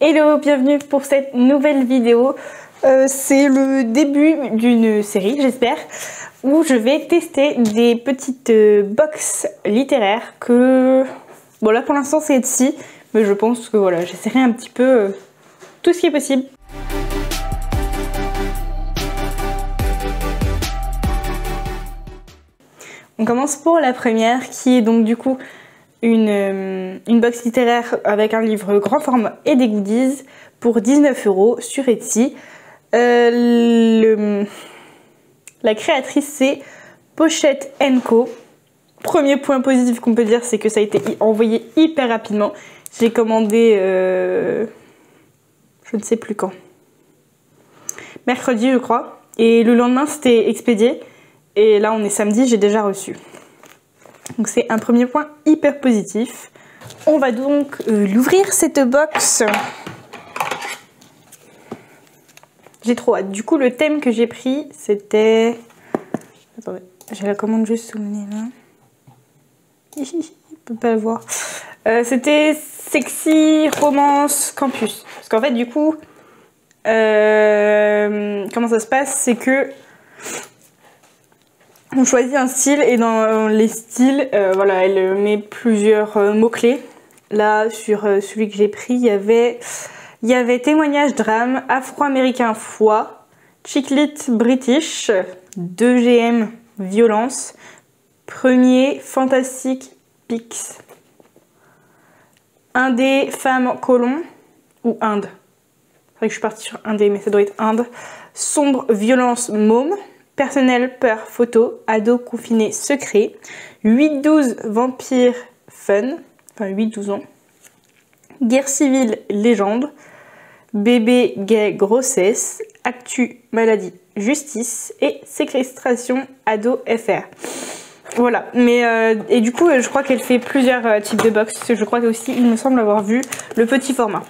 Hello, bienvenue pour cette nouvelle vidéo. C'est le début d'une série, j'espère, où je vais tester des petites box littéraires que... Bon là pour l'instant c'est Etsy, mais je pense que voilà, j'essaierai un petit peu tout ce qui est possible. On commence pour la première qui est donc du coup une box littéraire avec un livre grand format et des goodies pour 19 € sur Etsy. La créatrice c'est Pochette & Co. Premier point positif qu'on peut dire, c'est que ça a été envoyé hyper rapidement. J'ai commandé je ne sais plus quand. Mercredi je crois. Et le lendemain c'était expédié. Et là on est samedi, j'ai déjà reçu. Donc c'est un premier point hyper positif. On va donc l'ouvrir cette box. J'ai trop hâte. Du coup le thème que j'ai pris c'était... Attendez, j'ai la commande juste sous le nez là. Je peux pas le voir. C'était Sexy Romance Campus. Parce qu'en fait du coup... comment ça se passe, c'est que... On choisit un style et dans les styles, voilà, elle met plusieurs mots-clés. Là, sur celui que j'ai pris, il y avait témoignage drame, afro-américain foi, chick-lit british, 2GM violence, premier fantastique pix, indé femme colon ou Inde. C'est vrai que je suis partie sur indé, mais ça doit être Inde. Sombre violence môme. Personnel, peur, photo, ado confiné, secret, 8-12 vampire fun, enfin 8-12 ans, guerre civile, légende, bébé gay, grossesse, actu, maladie, justice et séquestration, ado, FR. Voilà, mais et du coup je crois qu'elle fait plusieurs types de box, je crois qu'aussi il me semble avoir vu le petit format.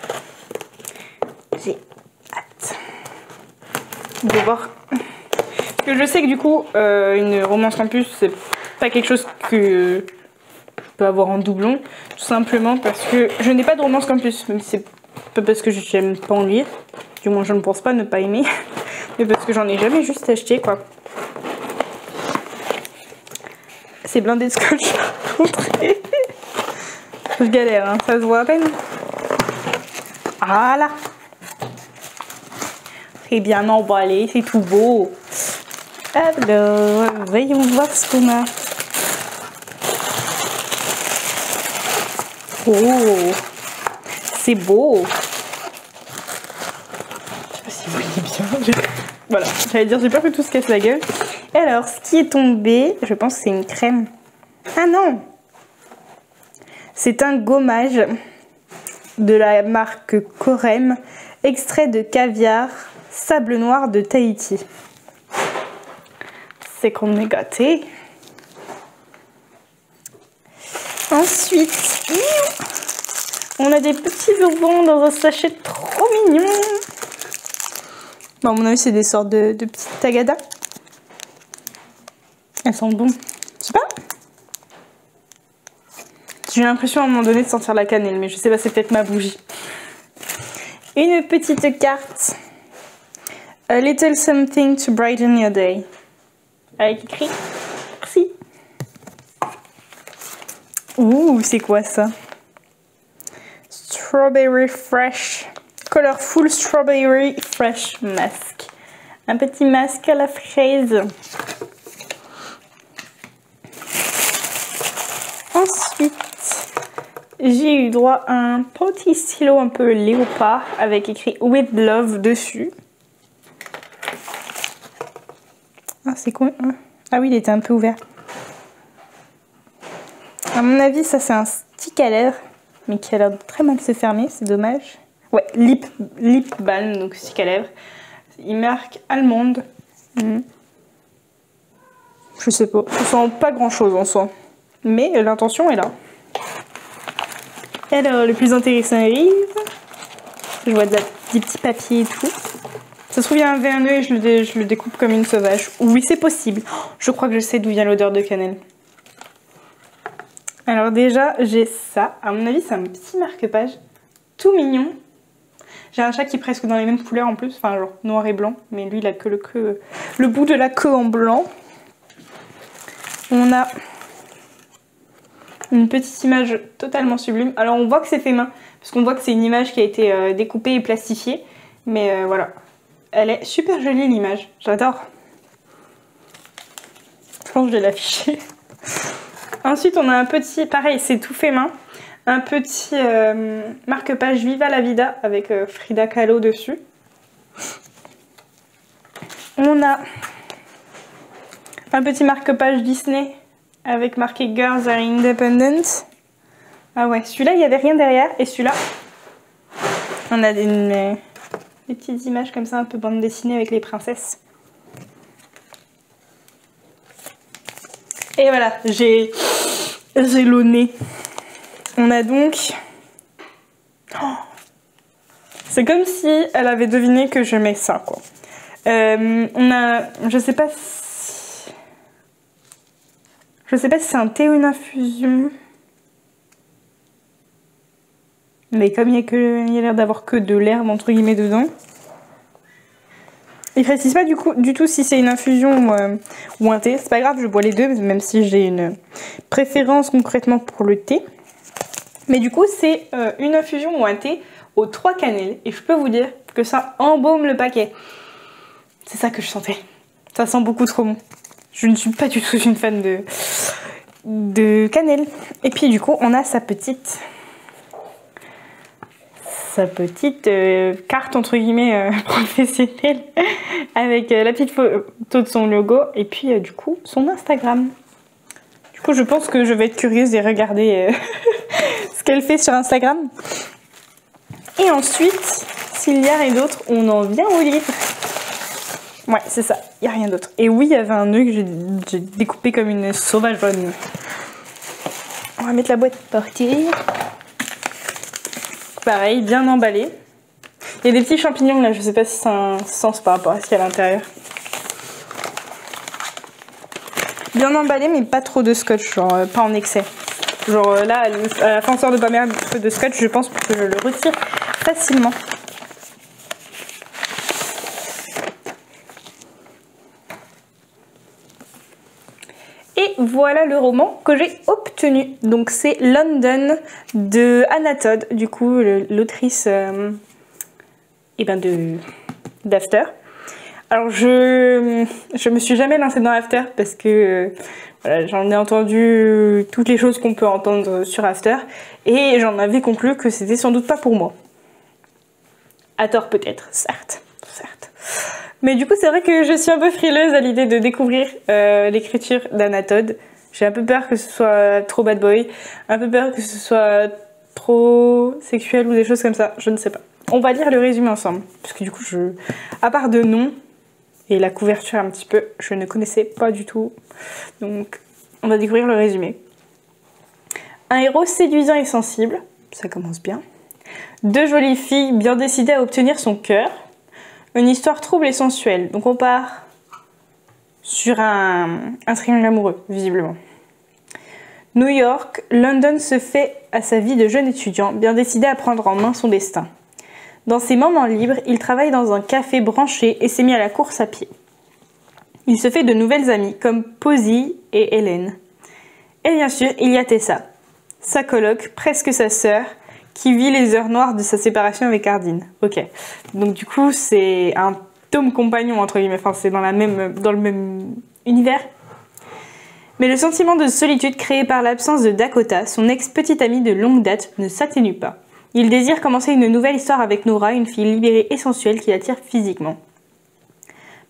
J'ai hâte de voir... Je sais que du coup, une romance campus, c'est pas quelque chose que je peux avoir en doublon, tout simplement parce que je n'ai pas de romance campus, même si c'est pas parce que j'aime pas en lire, du moins je ne pense pas ne pas aimer, mais parce que j'en ai jamais juste acheté quoi. C'est blindé de scotch à montrer. Je galère, hein, ça se voit à peine. Voilà. C'est bien emballé, c'est tout beau. Alors, voyons voir ce qu'on a. Oh, c'est beau. Je sais pas si vous voyez bien. Voilà, j'allais dire, j'ai peur que tout se casse la gueule. Et alors, ce qui est tombé, je pense que c'est une crème. Ah non! C'est un gommage de la marque Corem, extrait de caviar, sable noir de Tahiti. C'est qu'on est gâté. Ensuite, on a des petits bonbons dans un sachet trop mignon. Bon, à mon avis, c'est des sortes de petites tagadas. Elles sont bonnes. Je sais pas. J'ai l'impression à un moment donné de sentir la cannelle, mais je sais pas, c'est peut-être ma bougie. Une petite carte. A little something to brighten your day. Avec écrit merci. Ouh, c'est quoi ça? Strawberry Fresh. Colorful Strawberry Fresh Mask. Un petit masque à la fraise. Ensuite, j'ai eu droit à un petit stylo un peu léopard avec écrit With Love dessus. Ah, c'est quoi? Ah oui, il était un peu ouvert. À mon avis, ça c'est un stick à lèvres, mais qui a l'air de très mal se fermer, c'est dommage. Ouais, lip balm, donc stick à lèvres. Il marque allemande. Je sais pas, je sens pas grand chose en soi, mais l'intention est là. Alors, le plus intéressant arrive. Je vois des petits papiers et tout. Ça se trouve, il y a un V1E et je le découpe comme une sauvage. Oui, c'est possible. Oh, je crois que je sais d'où vient l'odeur de cannelle. Alors déjà, j'ai ça. À mon avis, c'est un petit marque-page tout mignon. J'ai un chat qui est presque dans les mêmes couleurs en plus, enfin genre noir et blanc, mais lui il a que le bout de la queue en blanc. On a une petite image totalement sublime. Alors on voit que c'est fait main, parce qu'on voit que c'est une image qui a été découpée et plastifiée. Mais voilà, elle est super jolie l'image, j'adore. Je pense que je vais l'afficher. Ensuite on a un petit, pareil c'est tout fait main, un petit marque-page Viva la Vida avec Frida Kahlo dessus. On a un petit marque-page Disney avec marqué Girls are Independent. Ah ouais, celui-là il n'y avait rien derrière et celui-là on a des petites images comme ça un peu bande dessinée avec les princesses. Et voilà, j'ai le nez. On a donc... Oh, c'est comme si elle avait deviné que je mets ça, quoi. On a... Je sais pas si c'est un thé ou une infusion. Mais comme il y a l'air d'avoir que de l'herbe entre guillemets dedans. Il précise pas du tout si c'est une infusion ou un thé. C'est pas grave, je bois les deux, même si j'ai une préférence concrètement pour le thé. Mais du coup, c'est une infusion ou un thé aux 3 cannelles. Et je peux vous dire que ça embaume le paquet. C'est ça que je sentais. Ça sent beaucoup trop bon. Je ne suis pas du tout une fan de cannelle. Et puis du coup, on a sa petite carte entre guillemets professionnelle avec la petite photo de son logo et puis du coup son Instagram. Du coup je pense que je vais être curieuse et regarder ce qu'elle fait sur Instagram. Et ensuite, s'il y a rien d'autre, on en vient au livre. Ouais c'est ça, il n'y a rien d'autre. Et oui il y avait un nœud que j'ai découpé comme une sauvageonne. On va mettre la boîte par terre. Pareil, bien emballé. Il y a des petits champignons là, je sais pas si ça a un sens par rapport à ce qu'il y a à l'intérieur. Bien emballé, mais pas trop de scotch, genre pas en excès. Genre là, à la fin de pas mettre de scotch, je pense que je le retire facilement. Et voilà le roman que j'ai obtenu. Donc c'est London de Hannah Todd, du coup l'autrice d'After. Alors je me suis jamais lancée dans After parce que voilà, j'en ai entendu toutes les choses qu'on peut entendre sur After et j'en avais conclu que c'était sans doute pas pour moi. À tort peut-être, certes. Mais du coup c'est vrai que je suis un peu frileuse à l'idée de découvrir l'écriture d'Hannah Todd. J'ai un peu peur que ce soit trop bad boy, un peu peur que ce soit trop sexuel ou des choses comme ça, je ne sais pas. On va lire le résumé ensemble, parce que du coup à part de nom et la couverture un petit peu, je ne connaissais pas du tout. Donc on va découvrir le résumé. Un héros séduisant et sensible, ça commence bien. 2 jolies filles bien décidées à obtenir son cœur. Une histoire trouble et sensuelle. Donc on part sur un triangle amoureux, visiblement. New York, London se fait à sa vie de jeune étudiant, bien décidé à prendre en main son destin. Dans ses moments libres, il travaille dans un café branché et s'est mis à la course à pied. Il se fait de nouvelles amies, comme Posy et Hélène. Et bien sûr, il y a Tessa, sa coloc, presque sa sœur, qui vit les heures noires de sa séparation avec Hardin. Ok, donc du coup c'est un tome compagnon entre guillemets, enfin c'est dans le même univers. Mais le sentiment de solitude créé par l'absence de Dakota, son ex-petite amie de longue date, ne s'atténue pas. Il désire commencer une nouvelle histoire avec Nora, une fille libérée et sensuelle qui l'attire physiquement.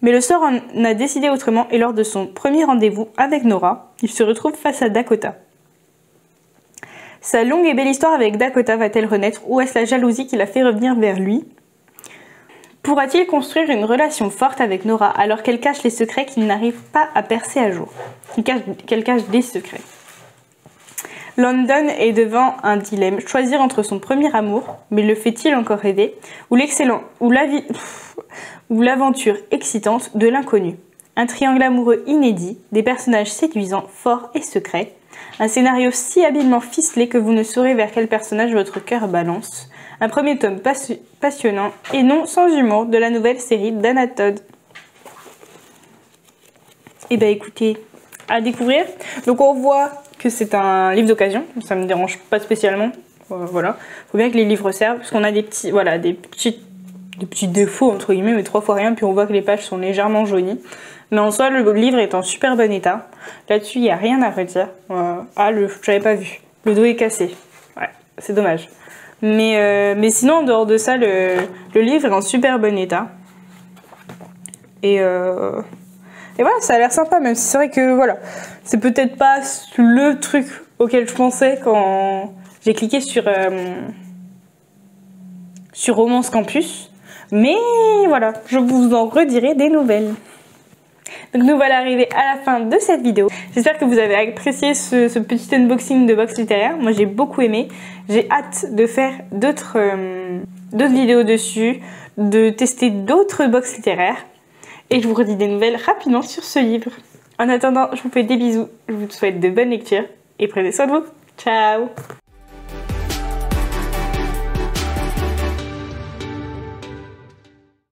Mais le sort en a décidé autrement et lors de son premier rendez-vous avec Nora, il se retrouve face à Dakota. Sa longue et belle histoire avec Dakota va-t-elle renaître ou est-ce la jalousie qui l'a fait revenir vers lui? Pourra-t-il construire une relation forte avec Nora alors qu'elle cache les secrets qu'il n'arrive pas à percer à jour? Qu'elle cache des secrets. London est devant un dilemme, choisir entre son premier amour, mais le fait-il encore rêver, ou l'aventure excitante de l'inconnu. Un triangle amoureux inédit, des personnages séduisants, forts et secrets. Un scénario si habilement ficelé que vous ne saurez vers quel personnage votre cœur balance. Un premier tome passionnant et non sans humour de la nouvelle série d'Anna Todd. Et bah écoutez, à découvrir. Donc on voit que c'est un livre d'occasion, ça me dérange pas spécialement. Voilà, faut bien que les livres servent, parce qu'on a des petits, voilà, des petits défauts entre guillemets, mais 3 fois rien, puis on voit que les pages sont légèrement jaunies. Mais en soi, le livre est en super bon état. Là-dessus, il n'y a rien à redire. J'avais pas vu. Le dos est cassé. Ouais, c'est dommage. Mais sinon, en dehors de ça, le livre est en super bon état. Et voilà, ça a l'air sympa, même si c'est vrai que voilà, c'est peut-être pas le truc auquel je pensais quand j'ai cliqué sur Romance Campus. Mais voilà, je vous en redirai des nouvelles. Donc nous voilà arrivés à la fin de cette vidéo. J'espère que vous avez apprécié ce petit unboxing de box littéraire. Moi j'ai beaucoup aimé. J'ai hâte de faire d'autres vidéos dessus, de tester d'autres box littéraires. Et je vous redis des nouvelles rapidement sur ce livre. En attendant, je vous fais des bisous. Je vous souhaite de bonnes lectures et prenez soin de vous. Ciao!